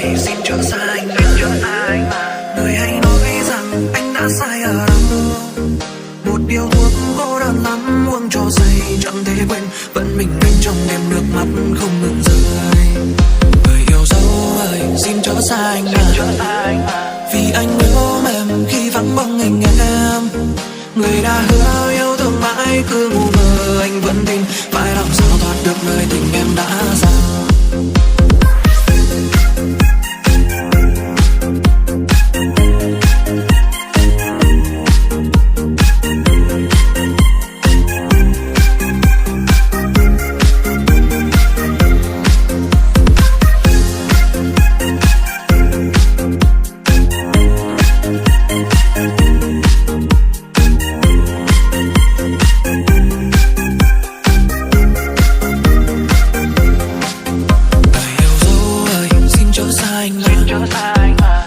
ơi xin chớ xa anh. Người hãy nói rằng anh đã sai ở đâu. Một điều thuốc cô đơn lắm uống cho say chẳng thể quên, vẫn mình anh trong đêm nước mắt không ngừng rơi. Người yêu dấu ơi xin chớ xa anh vì anh yêu em khi vắng bóng hình em. Người đã hứa yêu thương mãi cứ ngu ngơ anh vẫn tin, phải làm sao thoát được nơi tình em đã dành.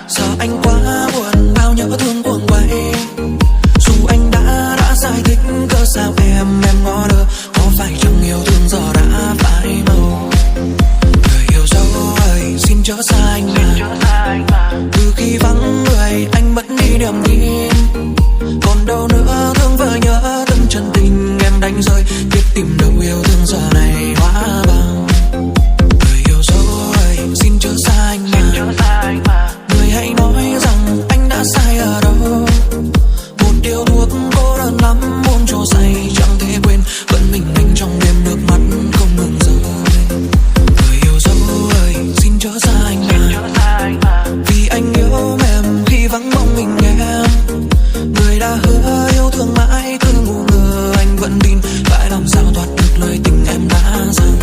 Giờ anh quá buồn bao nhớ thương cuồng quay, dù anh đã giải thích cớ sao em ngó lơ, có phải chẳng yêu thương giờ đã phai màu. Người yêu dấu ơi xin chớ xa anh từ khi vắng người anh mất đi niềm tin, còn đâu nữa thương vợ nhớ từng chân tình em đánh rơi, biết tìm đâu yêu thương giờ này hóa bằng. Người yêu dấu ơi xin chớ xa anh người hãy nói rằng anh đã sai ở đâu. Một điều thuốc cô đơn lắm uống cho say chẳng thể quên, vẫn mình anh trong đêm nước mắt không ngừng rơi. Người yêu dấu ơi xin chớ xa anh vì anh yêu em khi vắng bóng mình em. Người đã hứa yêu thương mãi cứ ngu ngơ anh vẫn tin, phải làm sao thoát được lời tình em đã dành.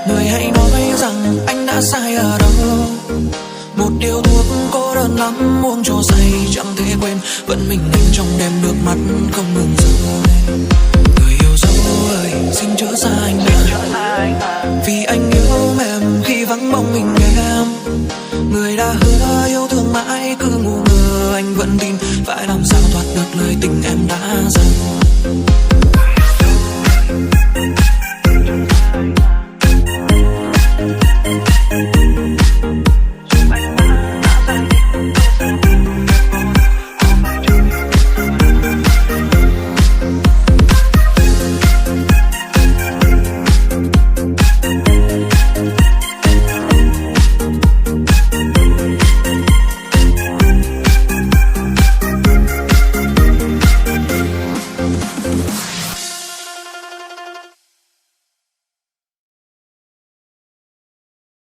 Người hãy nói rằng anh đã sai ở đâu. Một điều thuốc cô đơn lắm uống cho say chẳng thể quên, vẫn mình anh trong đêm nước mắt không ngừng rơi. Người yêu dấu ơi xin chớ xa anh vì anh yêu em khi vắng bóng mình em. Người đã hứa